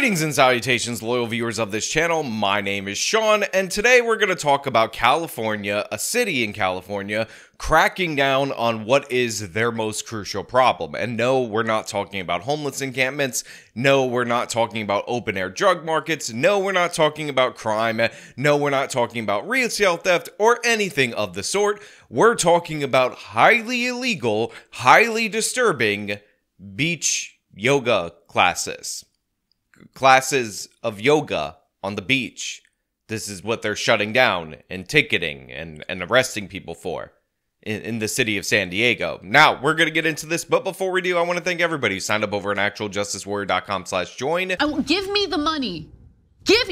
Greetings and salutations, loyal viewers of this channel. My name is Sean, and today we're going to talk about California, a city in California, cracking down on what is their most crucial problem. And no, we're not talking about homeless encampments. No, we're not talking about open-air drug markets. No, we're not talking about crime. No, we're not talking about retail theft or anything of the sort. We're talking about highly illegal, highly disturbing beach yoga classes. Classes of yoga on the beach. This is what they're shutting down and ticketing and arresting people for in the city of San Diego. Now, we're going to get into this, but before we do, I want to thank everybody who signed up over at actualjusticewarrior.com/join. Give me the money. Give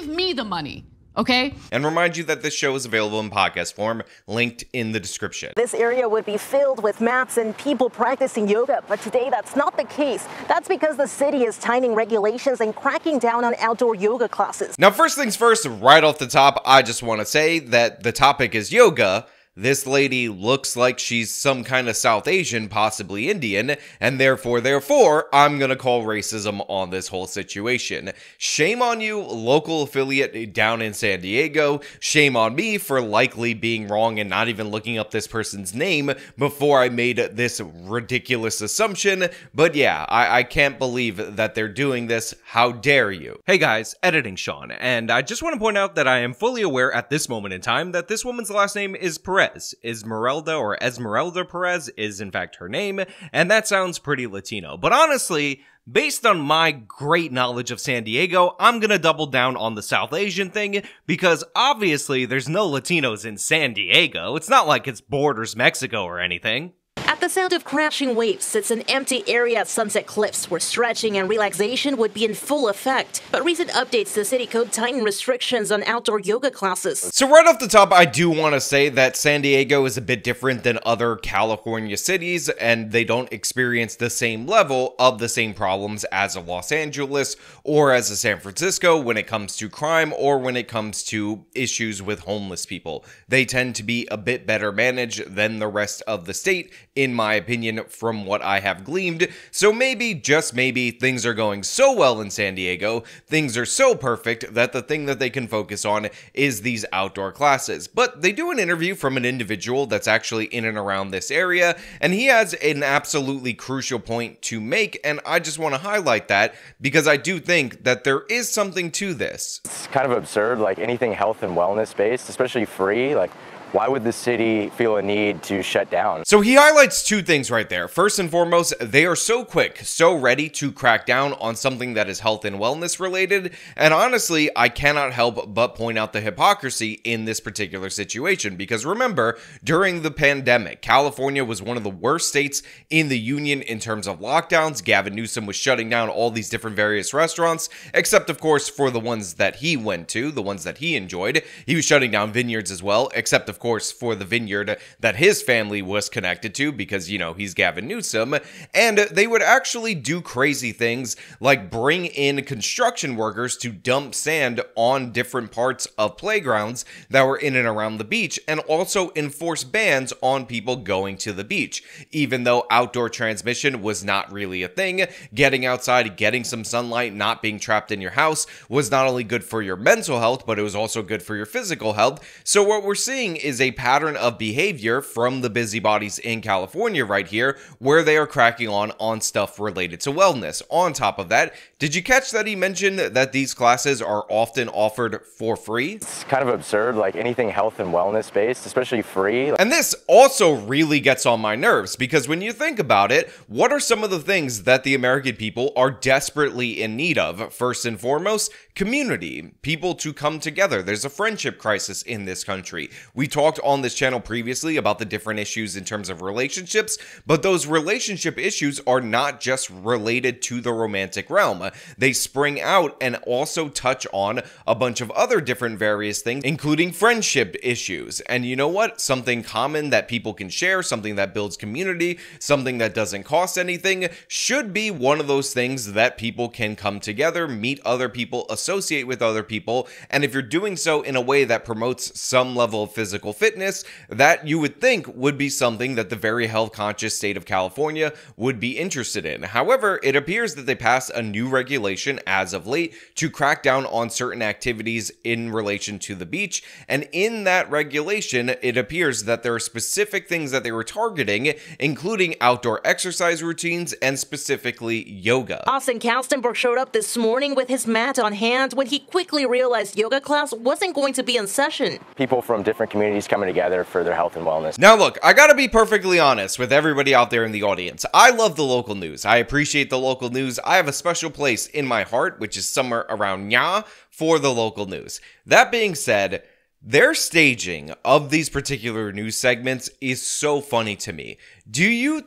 me the money. Okay? And remind you that this show is available in podcast form, linked in the description. This area would be filled with mats and people practicing yoga, but today that's not the case. That's because the city is tightening regulations and cracking down on outdoor yoga classes. Now, first things first, right off the top, I just want to say that the topic is yoga. This lady looks like she's some kind of South Asian, possibly Indian, and therefore, I'm gonna call racism on this whole situation. Shame on you, local affiliate down in San Diego. Shame on me for likely being wrong and not even looking up this person's name before I made this ridiculous assumption. But yeah, I can't believe that they're doing this. How dare you? Hey guys, editing Sean, and I just want to point out that I am fully aware at this moment in time that this woman's last name is Perez. Esmeralda Perez is in fact her name, and that sounds pretty Latino. But honestly, based on my great knowledge of San Diego, I'm gonna double down on the South Asian thing, because obviously there's no Latinos in San Diego. It's not like it's borders Mexico or anything. At the sound of crashing waves, it's an empty area at Sunset Cliffs where stretching and relaxation would be in full effect. But recent updates to the city code tighten restrictions on outdoor yoga classes. So right off the top, I do want to say that San Diego is a bit different than other California cities, and they don't experience the same level of the same problems as a Los Angeles or as a San Francisco when it comes to crime or when it comes to issues with homeless people. They tend to be a bit better managed than the rest of the state, in my opinion, from what I have gleaned. So maybe, just maybe, things are going so well in San Diego, things are so perfect that the thing that they can focus on is these outdoor classes. But they do an interview from an individual that's actually in and around this area, and he has an absolutely crucial point to make, and I just want to highlight that because I do think that there is something to this. It's kind of absurd, like anything health and wellness based, especially free, like why would the city feel a need to shut down? So he highlights two things right there. First and foremost, they are so quick, so ready to crack down on something that is health and wellness related. And honestly, I cannot help but point out the hypocrisy in this particular situation. Because remember, during the pandemic, California was one of the worst states in the union in terms of lockdowns. Gavin Newsom was shutting down all these different various restaurants, except of course for the ones that he went to, the ones that he enjoyed. He was shutting down vineyards as well, except of course for the vineyard that his family was connected to because, you know, he's Gavin Newsom. And they would actually do crazy things like bring in construction workers to dump sand on different parts of playgrounds that were in and around the beach, and also enforce bans on people going to the beach. Even though outdoor transmission was not really a thing, getting outside, getting some sunlight, not being trapped in your house was not only good for your mental health, but it was also good for your physical health. So what we're seeing is a pattern of behavior from the busybodies in California right here, where they are cracking on stuff related to wellness. On top of that, did you catch that he mentioned that these classes are often offered for free? It's kind of absurd, like anything health and wellness based, especially free. And this also really gets on my nerves, because when you think about it, what are some of the things that the American people are desperately in need of? First and foremost, community, people to come together. There's a friendship crisis in this country. We talked on this channel previously about the different issues in terms of relationships, but those relationship issues are not just related to the romantic realm. They spring out and also touch on a bunch of other different various things, including friendship issues. And you know what? Something common that people can share, something that builds community, something that doesn't cost anything, should be one of those things that people can come together, meet other people, associate with other people, and if you're doing so in a way that promotes some level of physical physical fitness, that you would think would be something that the very health-conscious state of California would be interested in. However, it appears that they passed a new regulation as of late to crack down on certain activities in relation to the beach, and in that regulation, it appears that there are specific things that they were targeting, including outdoor exercise routines and specifically yoga. Austin Kalstenberg showed up this morning with his mat on hand when he quickly realized yoga class wasn't going to be in session. People from different communities coming together for their health and wellness. Now look, I gotta be perfectly honest with everybody out there in the audience. I love the local news. I appreciate the local news. I have a special place in my heart, which is somewhere around Nya, for the local news. That being said, their staging of these particular news segments is so funny to me. Do you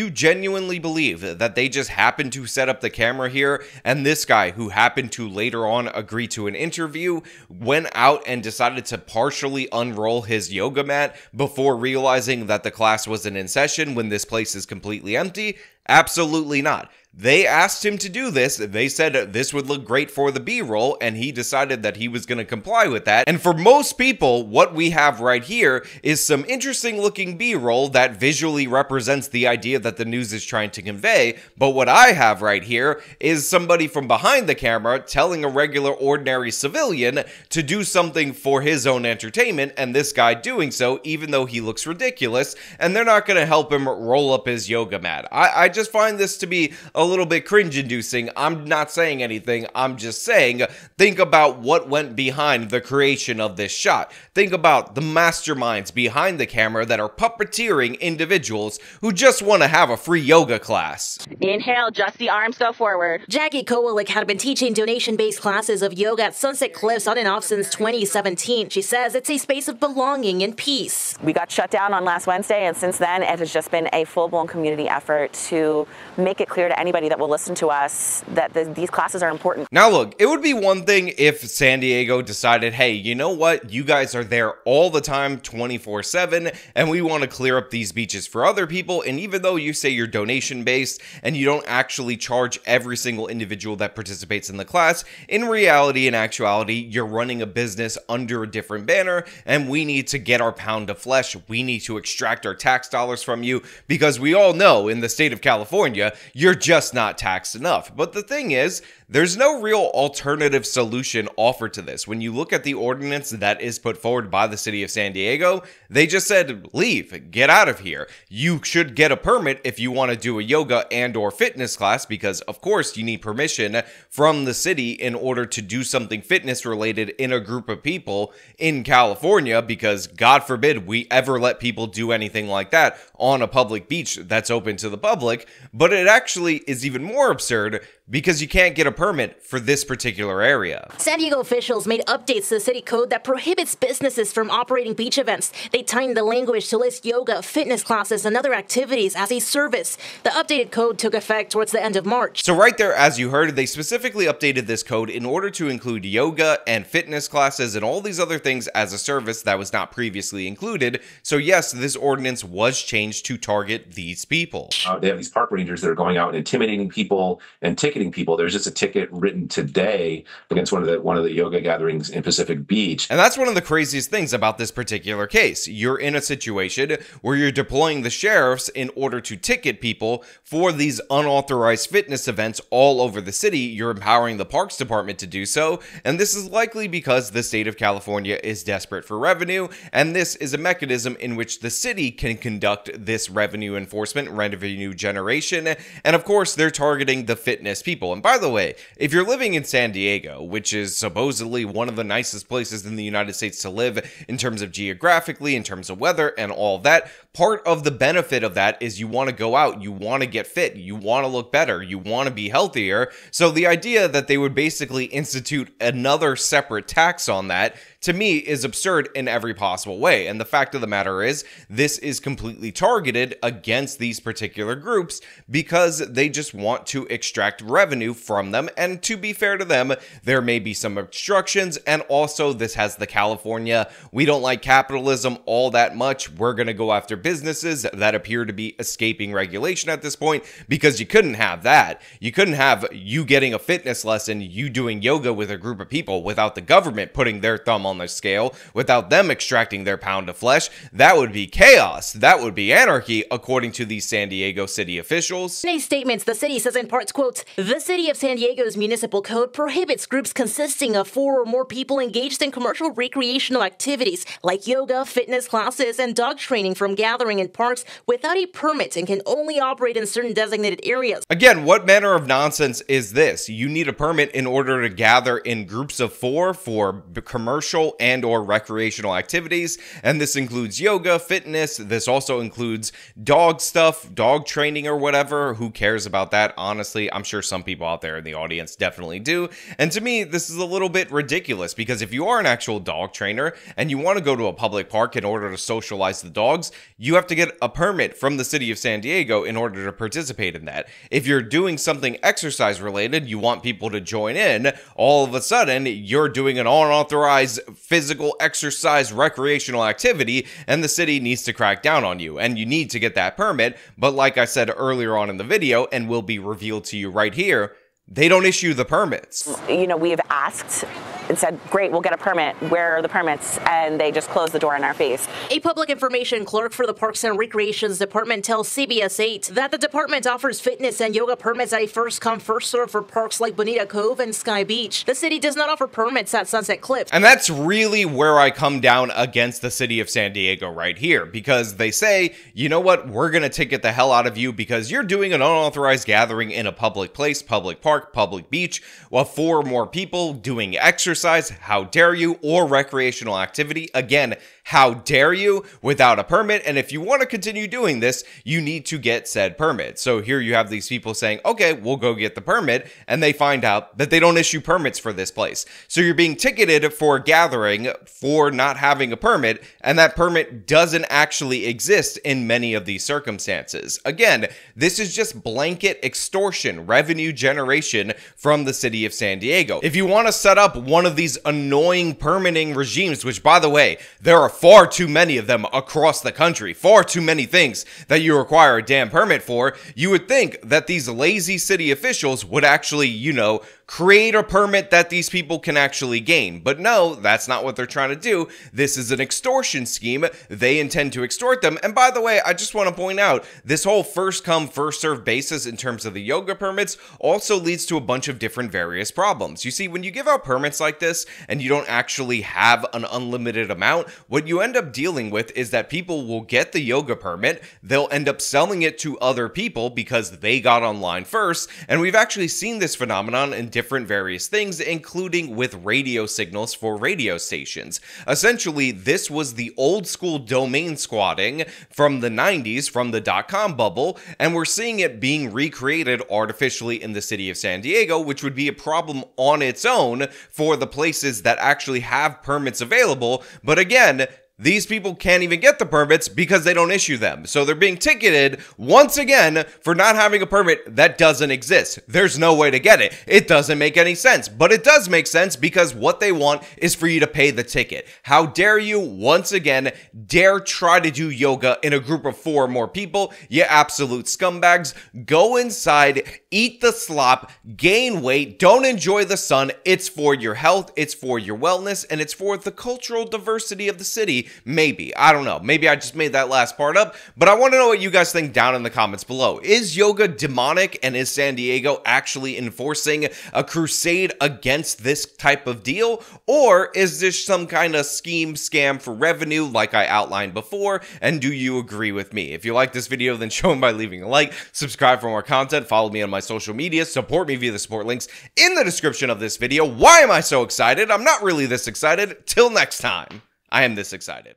genuinely believe that they just happened to set up the camera here, and this guy, who happened to later on agree to an interview, went out and decided to partially unroll his yoga mat before realizing that the class wasn't in session when this place is completely empty? Absolutely not. They asked him to do this. They said this would look great for the B-roll, and he decided that he was going to comply with that. And for most people, what we have right here is some interesting looking B-roll that visually represents the idea that the news is trying to convey. But what I have right here is somebody from behind the camera telling a regular, ordinary civilian to do something for his own entertainment, and this guy doing so even though he looks ridiculous, and they're not going to help him roll up his yoga mat. I just find this to be a little bit cringe-inducing. I'm not saying anything. I'm just saying, think about what went behind the creation of this shot. Think about the masterminds behind the camera that are puppeteering individuals who just want to have a free yoga class. Inhale, just the arms go forward. Jackie Kowalik had been teaching donation-based classes of yoga at Sunset Cliffs on and off since 2017. She says it's a space of belonging and peace. We got shut down on last Wednesday, and since then it has just been a full-blown community effort to make it clear to anybody that will listen to us that these classes are important. Now look, it would be one thing if San Diego decided, hey, you know what, you guys are there all the time 24/7 and we want to clear up these beaches for other people, and even though you say you're donation based and you don't actually charge every single individual that participates in the class, in reality and actuality you're running a business under a different banner, and we need to get our pound of flesh, we need to extract our tax dollars from you, because we all know in the state of California you're just not taxed enough. But the thing is, there's no real alternative solution offered to this. When you look at the ordinance that is put forward by the city of San Diego, they just said, leave, get out of here. You should get a permit if you want to do a yoga and or fitness class, because of course you need permission from the city in order to do something fitness related in a group of people in California, because God forbid we ever let people do anything like that on a public beach that's open to the public. But it actually is even more absurd because you can't get a permit for this particular area. San Diego officials made updates to the city code that prohibits businesses from operating beach events. They tightened the language to list yoga, fitness classes, and other activities as a service. The updated code took effect towards the end of March. So right there, as you heard, they specifically updated this code in order to include yoga and fitness classes and all these other things as a service that was not previously included. So yes, this ordinance was changed to target these people. They have these park rangers that are going out and intimidating people and ticketing people. There's just a ticket written today against one of the yoga gatherings in Pacific Beach. And that's one of the craziest things about this particular case. You're in a situation where you're deploying the sheriffs in order to ticket people for these unauthorized fitness events all over the city. You're empowering the Parks Department to do so, and this is likely because the state of California is desperate for revenue, and this is a mechanism in which the city can conduct this revenue enforcement, revenue generation, and of course they're targeting the fitness people. And by the way, if you're living in San Diego, which is supposedly one of the nicest places in the United States to live in terms of geographically, in terms of weather and all that, part of the benefit of that is you want to go out, you want to get fit, you want to look better, you want to be healthier. So the idea that they would basically institute another separate tax on that, to me, is absurd in every possible way. And the fact of the matter is, this is completely targeted against these particular groups because they just want to extract revenue from them. And to be fair to them, there may be some obstructions. And also, this has the California, we don't like capitalism all that much, we're going to go after businesses that appear to be escaping regulation at this point, because you couldn't have that. You couldn't have you getting a fitness lesson, you doing yoga with a group of people without the government putting their thumb on wellness scale without them extracting their pound of flesh. That would be chaos. That would be anarchy, according to these San Diego city officials. In a statement, the city says in parts, quote, "The city of San Diego's municipal code prohibits groups consisting of 4 or more people engaged in commercial recreational activities like yoga, fitness classes, and dog training from gathering in parks without a permit and can only operate in certain designated areas." Again, what manner of nonsense is this? You need a permit in order to gather in groups of 4 for commercial and or recreational activities, and this includes yoga, fitness. This also includes dog stuff, dog training or whatever. Who cares about that? Honestly, I'm sure some people out there in the audience definitely do. And to me, this is a little bit ridiculous, because if you are an actual dog trainer and you want to go to a public park in order to socialize the dogs, you have to get a permit from the city of San Diego in order to participate in that. If you're doing something exercise related, you want people to join in, all of a sudden you're doing an unauthorized physical exercise recreational activity, and the city needs to crack down on you, and you need to get that permit. But like I said earlier on in the video, and will be revealed to you right here, they don't issue the permits. You know, we've asked and said, great, we'll get a permit. Where are the permits? And they just close the door in our face. A public information clerk for the Parks and Recreations Department tells CBS 8 that the department offers fitness and yoga permits at a first-come, first-served for parks like Bonita Cove and Sky Beach. The city does not offer permits at Sunset Cliff. And that's really where I come down against the city of San Diego right here, because they say, you know what, we're going to ticket the hell out of you because you're doing an unauthorized gathering in a public place, public park, public beach, while 4 or more people doing exercise. How dare you? Or recreational activity. Again, how dare you, without a permit? And if you want to continue doing this, you need to get said permit. So here you have these people saying, okay, we'll go get the permit, and they find out that they don't issue permits for this place. So you're being ticketed for gathering for not having a permit, and that permit doesn't actually exist in many of these circumstances. Again, this is just blanket extortion, revenue generation from the city of San Diego. If you want to set up one of these annoying permitting regimes, which by the way, there are far too many of them across the country, far too many things that you require a damn permit for, you would think that these lazy city officials would actually, you know, create a permit that these people can actually gain. But no, that's not what they're trying to do. This is an extortion scheme. They intend to extort them. And by the way, I just want to point out, this whole first come, first served basis in terms of the yoga permits also leads to a bunch of different various problems. You see, when you give out permits like this and you don't actually have an unlimited amount, what you end up dealing with is that people will get the yoga permit, they'll end up selling it to other people because they got online first, and we've actually seen this phenomenon in different various things, including with radio signals for radio stations. Essentially, this was the old school domain squatting from the 90s, from the .com bubble, and we're seeing it being recreated artificially in the city of San Diego, which would be a problem on its own for the places that actually have permits available. But again, these people can't even get the permits because they don't issue them. So they're being ticketed once again for not having a permit that doesn't exist. There's no way to get it. It doesn't make any sense, but it does make sense because what they want is for you to pay the ticket. How dare you once again dare try to do yoga in a group of 4 or more people? You absolute scumbags. Go inside, eat the slop, gain weight, don't enjoy the sun. It's for your health, it's for your wellness, and it's for the cultural diversity of the city. Maybe. I don't know. Maybe I just made that last part up, but I want to know what you guys think down in the comments below. Is yoga demonic, and is San Diego actually enforcing a crusade against this type of deal? Or is this some kind of scheme, scam for revenue like I outlined before? And do you agree with me? If you like this video, then show them by leaving a like, subscribe for more content, follow me on my social media, support me via the support links in the description of this video. Why am I so excited? I'm not really this excited. Till next time. I am this excited.